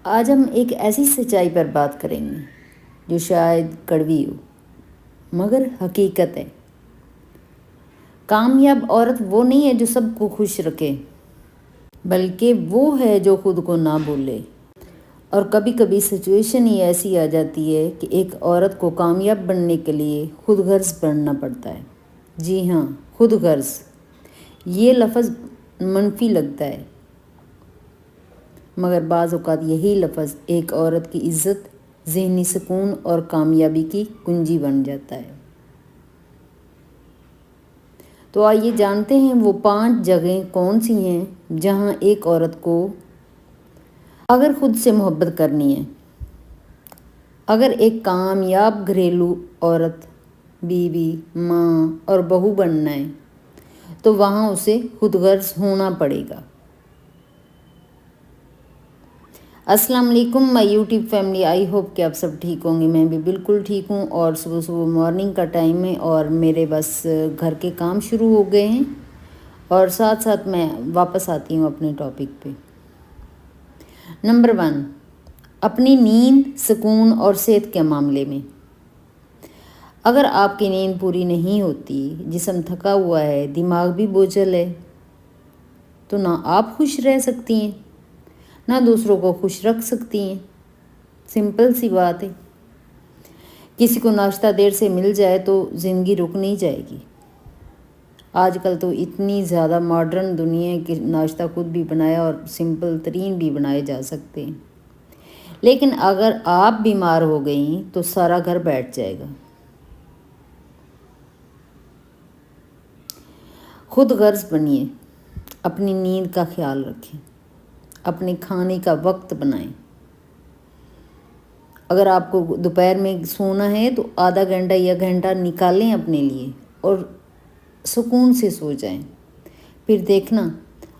آج ہم ایک ایسی سچائی پر بات کریں گے جو شاید کڑوی ہو مگر حقیقت ہے۔ کامیاب عورت وہ نہیں ہے جو سب کو خوش رکھے، بلکہ وہ ہے جو خود کو نہ بھولے۔ اور کبھی کبھی سچویشن ہی ایسی آ جاتی ہے کہ ایک عورت کو کامیاب بننے کے لیے خود غرض بننا پڑتا ہے۔ جی ہاں، خود غرض۔ یہ لفظ منفی لگتا ہے، مگر بعض اوقات یہی لفظ ایک عورت کی عزت، ذہنی سکون اور کامیابی کی کنجی بن جاتا ہے۔ تو آئیے جانتے ہیں وہ 5 جگہیں کون سی ہیں جہاں ایک عورت کو اگر خود سے محبت کرنی ہے، اگر ایک کامیاب گھریلو عورت، بیوی، ماں اور بہو بننا ہے تو وہاں اسے خود غرض ہونا پڑے گا۔ السلام علیکم مائی یوٹیوب فیملی، آئی ہوپ کہ آپ سب ٹھیک ہوں گے۔ میں بھی بالکل ٹھیک ہوں، اور صبح مارننگ کا ٹائم ہے اور میرے بس گھر کے کام شروع ہو گئے ہیں، اور ساتھ ساتھ میں واپس آتی ہوں اپنے ٹاپک پہ۔ نمبر 1، اپنی نیند، سکون اور صحت کے معاملے میں۔ اگر آپ کی نیند پوری نہیں ہوتی، جسم تھکا ہوا ہے، دماغ بھی بوجھل ہے، تو نہ آپ خوش رہ سکتی ہیں، نہ دوسروں کو خوش رکھ سکتی ہیں۔ سمپل سی بات ہے۔ کسی کو ناشتہ دیر سے مل جائے تو زندگی رک نہیں جائے گی۔ آج کل تو اتنی زیادہ ماڈرن دنیا ہے کہ ناشتہ خود بھی بنایا اور سمپل ترین بھی بنائے جا سکتے ہیں، لیکن اگر آپ بیمار ہو گئیں تو سارا گھر بیٹھ جائے گا۔ خود غرض بنیے، اپنی نیند کا خیال رکھیں، اپنے کھانے کا وقت بنائیں۔ اگر آپ کو دوپہر میں سونا ہے تو آدھا گھنٹہ یا گھنٹہ نکالیں اپنے لیے اور سکون سے سو جائیں۔ پھر دیکھنا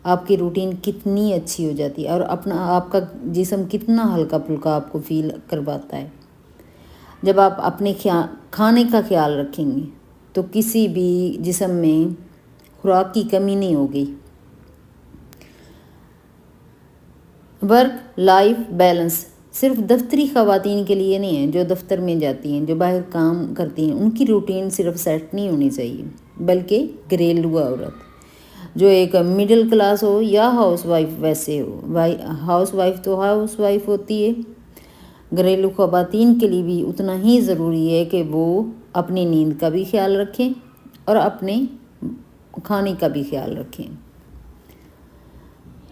آپ کی روٹین کتنی اچھی ہو جاتی ہے، اور آپ کا جسم کتنا ہلکا پھلکا آپ کو فیل کرواتا ہے۔ جب آپ اپنے کھانے کا خیال رکھیں گے تو کسی بھی جسم میں خوراک کی کمی نہیں ہوگی۔ ورک لائف بیلنس صرف دفتری خواتین کے لیے نہیں ہے، جو دفتر میں جاتی ہیں، جو باہر کام کرتی ہیں، ان کی روٹین صرف سیٹ نہیں ہونی چاہیے، بلکہ گھریلو عورت جو ایک مڈل کلاس ہو یا ہاؤس وائف ویسے ہو۔ ہاؤس وائف تو ہاؤس وائف ہوتی ہے، گھریلو خواتین کے لیے بھی اتنا ہی ضروری ہے کہ وہ اپنی نیند کا بھی خیال رکھیں اور اپنے کھانے کا بھی خیال رکھیں۔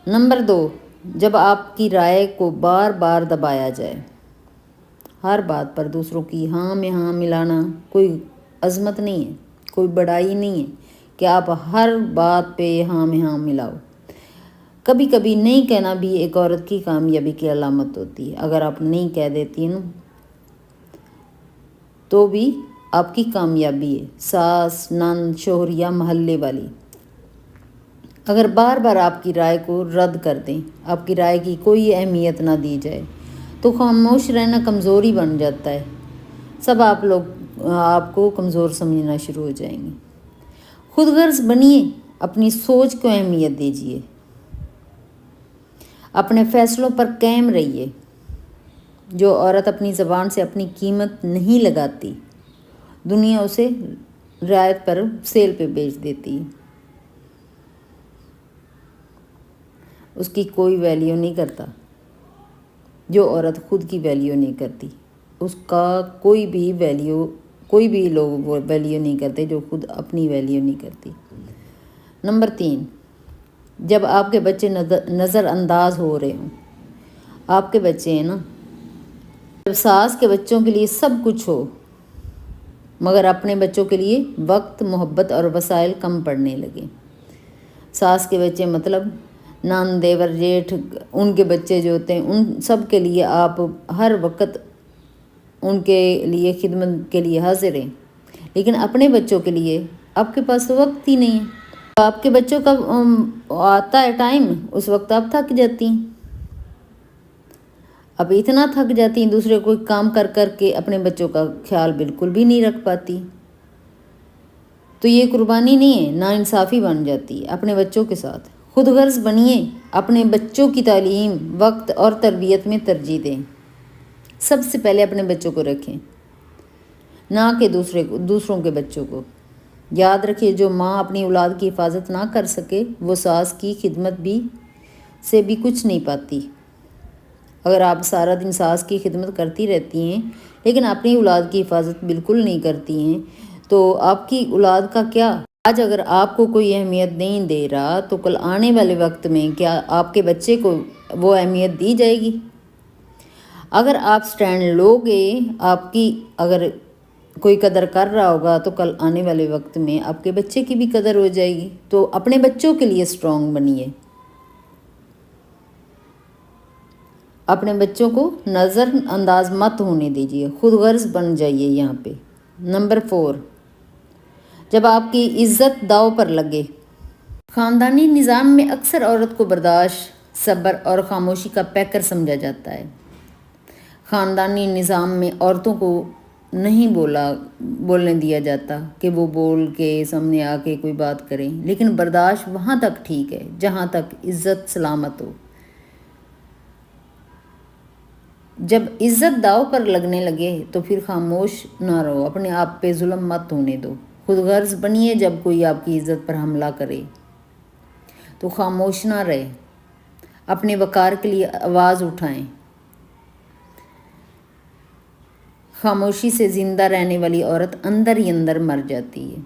نمبر 2، جب آپ کی رائے کو بار بار دبایا جائے۔ ہر بات پر دوسروں کی ہاں میں ہاں ملانا کوئی عظمت نہیں ہے، کوئی بڑائی نہیں ہے کہ آپ ہر بات پہ ہاں میں ہاں ملاؤ۔ کبھی کبھی نہیں کہنا بھی ایک عورت کی کامیابی کی علامت ہوتی ہے۔ اگر آپ نہیں کہہ دیتی ہیں تو بھی آپ کی کامیابی ہے۔ ساس، نند، شوہر یا محلے والی اگر بار بار آپ کی رائے کو رد کر دیں، آپ کی رائے کی کوئی اہمیت نہ دی جائے، تو خاموش رہنا کمزوری بن جاتا ہے۔ سب آپ کو کمزور سمجھنا شروع ہو جائیں گے۔ خود غرض بنیے، اپنی سوچ کو اہمیت دیجیے، اپنے فیصلوں پر قائم رہیے۔ جو عورت اپنی زبان سے اپنی قیمت نہیں لگاتی، دنیا اسے رعایت پر سیل پہ بیچ دیتی ہے۔ اس کی کوئی ویلیو نہیں کرتا۔ جو عورت خود کی ویلیو نہیں کرتی، اس کا کوئی بھی لوگ ویلیو نہیں کرتے جو خود اپنی ویلیو نہیں کرتی۔ نمبر 3، جب آپ کے بچے نظر انداز ہو رہے ہوں۔ آپ کے بچے ہیں نا، جب ساس کے بچوں کے لیے سب کچھ ہو مگر اپنے بچوں کے لیے وقت، محبت اور وسائل کم پڑنے لگے۔ ساس کے بچے مطلب نان، دیور، جیٹھ، ان کے بچے جو ہوتے ہیں، ان سب کے لیے آپ ہر وقت ان کے لیے خدمت کے لیے حاضر ہیں، لیکن اپنے بچوں کے لیے آپ کے پاس وقت ہی نہیں ہے۔ آپ کے بچوں کا آتا ہے ٹائم، اس وقت آپ تھک جاتی ہیں۔ اب اتنا تھک جاتی ہیں دوسرے کوئی کام کر کر کے، اپنے بچوں کا خیال بالکل بھی نہیں رکھ پاتی، تو یہ قربانی نہیں ہے، ناانصافی بن جاتی ہے اپنے بچوں کے ساتھ۔ خود غرض بنیے، اپنے بچوں کی تعلیم، وقت اور تربیت میں ترجیح دیں۔ سب سے پہلے اپنے بچوں کو رکھیں، نہ کہ دوسروں کے بچوں کو۔ یاد رکھیے، جو ماں اپنی اولاد کی حفاظت نہ کر سکے وہ ساس کی خدمت سے بھی کچھ نہیں پاتی۔ اگر آپ سارا دن ساس کی خدمت کرتی رہتی ہیں لیکن اپنی اولاد کی حفاظت بالکل نہیں کرتی ہیں تو آپ کی اولاد کا کیا؟ آج اگر آپ کو کوئی اہمیت نہیں دے رہا تو کل آنے والے وقت میں کیا آپ کے بچے کو وہ اہمیت دی جائے گی؟ اگر آپ سٹینڈ لو گے، آپ کی اگر کوئی قدر کر رہا ہوگا تو کل آنے والے وقت میں آپ کے بچے کی بھی قدر ہو جائے گی۔ تو اپنے بچوں کے لیے سٹرونگ بنیے، اپنے بچوں کو نظر انداز مت ہونے دیجیے، خود غرض بن جائیے یہاں پہ۔ نمبر 4، جب آپ کی عزت داؤ پر لگے۔ خاندانی نظام میں اکثر عورت کو برداشت، صبر اور خاموشی کا پیکر سمجھا جاتا ہے۔ خاندانی نظام میں عورتوں کو نہیں بولنے دیا جاتا کہ وہ بول کے سامنے آ کے کوئی بات کریں، لیکن برداشت وہاں تک ٹھیک ہے جہاں تک عزت سلامت ہو۔ جب عزت داؤ پر لگنے لگے تو پھر خاموش نہ رہو، اپنے آپ پہ ظلم مت ہونے دو۔ خود غرض بنیے، جب کوئی آپ کی عزت پر حملہ کرے تو خاموش نہ رہے، اپنے وقار کے لیے آواز اٹھائیں۔ خاموشی سے زندہ رہنے والی عورت اندر ہی اندر مر جاتی ہے۔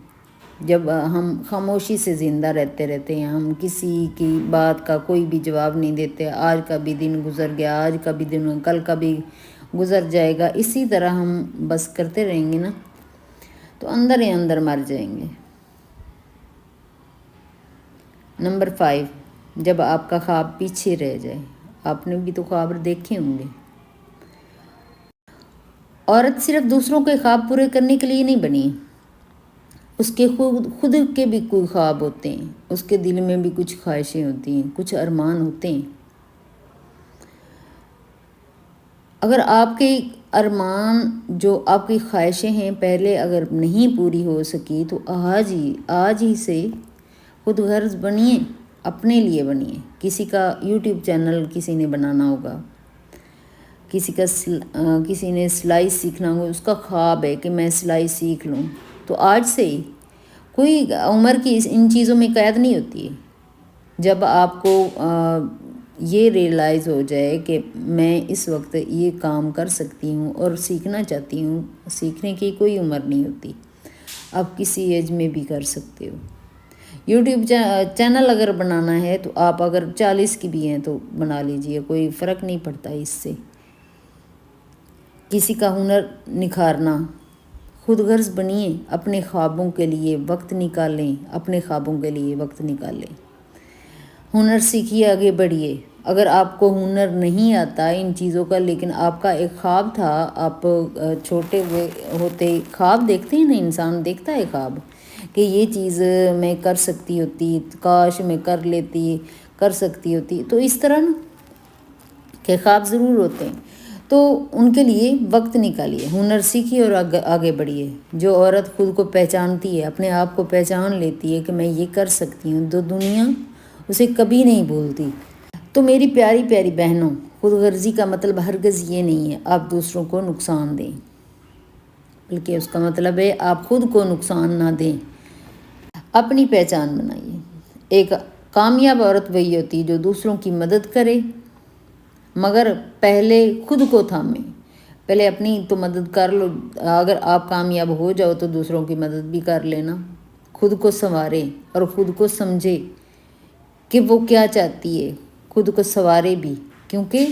جب ہم خاموشی سے زندہ رہتے ہیں، ہم کسی کی بات کا کوئی بھی جواب نہیں دیتے، آج کا بھی دن گزر گیا، آج کا بھی دن کل کا بھی گزر جائے گا، اسی طرح ہم بس کرتے رہیں گے نا تو اندر ہی اندر مر جائیں گے۔ نمبر 5، جب آپ کا خواب پیچھے رہ جائے۔ آپ نے بھی تو خواب دیکھے ہوں گے۔ عورت صرف دوسروں کے خواب پورے کرنے کے لیے نہیں بنی، اس کے خود کے بھی کوئی خواب ہوتے ہیں، اس کے دل میں بھی کچھ خواہشیں ہوتی ہیں، کچھ ارمان ہوتے ہیں۔ اگر آپ کے ارمان، جو آپ کی خواہشیں ہیں، پہلے اگر نہیں پوری ہو سکی تو آج ہی سے خود غرض بنیے، اپنے لیے بنیے۔ کسی کا یوٹیوب چینل کسی نے بنانا ہوگا، کسی نے سلائی سیکھنا ہوگا، اس کا خواب ہے کہ میں سلائی سیکھ لوں، تو آج سے ہی کوئی عمر کی ان چیزوں میں قید نہیں ہوتی ہے۔ جب آپ کو یہ ریئلائز ہو جائے کہ میں اس وقت یہ کام کر سکتی ہوں اور سیکھنا چاہتی ہوں، سیکھنے کی کوئی عمر نہیں ہوتی، آپ کسی ایج میں بھی کر سکتے ہو۔ یوٹیوب چینل اگر بنانا ہے تو آپ اگر 40 کی بھی ہیں تو بنا لیجئے، کوئی فرق نہیں پڑتا اس سے۔ کسی کا ہنر نکھارنا، خود غرض بنیے، اپنے خوابوں کے لیے وقت نکالیں، اپنے خوابوں کے لیے وقت نکالیں۔ ہنر سیکھیے، آگے بڑھیے۔ اگر آپ کو ہنر نہیں آتا ان چیزوں کا، لیکن آپ کا ایک خواب تھا، آپ چھوٹے ہوتے خواب دیکھتے ہیں نا، انسان دیکھتا ہے خواب کہ یہ چیز میں کر سکتی ہوتی، کاش میں کر سکتی ہوتی، تو اس طرح نا کہ خواب ضرور ہوتے ہیں، تو ان کے لیے وقت نکالیے، ہنر سیکھیے اور آگے بڑھیے۔ جو عورت خود کو پہچانتی ہے، اپنے آپ کو پہچان لیتی ہے کہ میں یہ کر سکتی ہوں، تو دنیا اسے کبھی نہیں بھولتی۔ تو میری پیاری پیاری بہنوں، خود غرضی کا مطلب ہرگز یہ نہیں ہے آپ دوسروں کو نقصان دیں، بلکہ اس کا مطلب ہے آپ خود کو نقصان نہ دیں، اپنی پہچان بنائیے۔ ایک کامیاب عورت وہی ہوتی جو دوسروں کی مدد کرے، مگر پہلے خود کو تھامے، پہلے اپنی تو مدد کر لو، اگر آپ کامیاب ہو جاؤ تو دوسروں کی مدد بھی کر لینا۔ خود کو سنوارے اور خود کو سمجھے کہ وہ کیا چاہتی ہے، خود کو سنوارے بھی، کیونکہ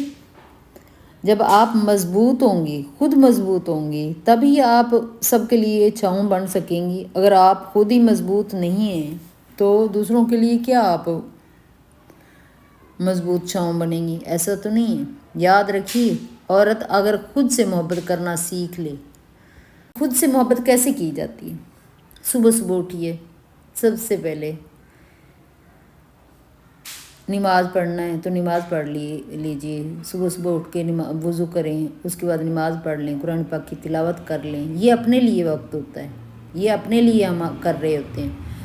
جب آپ مضبوط ہوں گی، خود مضبوط ہوں گی، تبھی آپ سب کے لیے چھاؤں بن سکیں گی۔ اگر آپ خود ہی مضبوط نہیں ہیں تو دوسروں کے لیے کیا آپ مضبوط چھاؤں بنیں گی؟ ایسا تو نہیں ہے۔ یاد رکھیے، عورت اگر خود سے محبت کرنا سیکھ لے۔ خود سے محبت کیسے کی جاتی ہے؟ صبح صبح اٹھیے، سب سے پہلے نماز پڑھنا ہے تو نماز پڑھ لیجیے، صبح صبح اٹھ کے وضو کریں، اس کے بعد نماز پڑھ لیں، قرآن پاک کی تلاوت کر لیں، یہ اپنے لیے وقت ہوتا ہے، یہ اپنے لیے ہم کر رہے ہوتے ہیں۔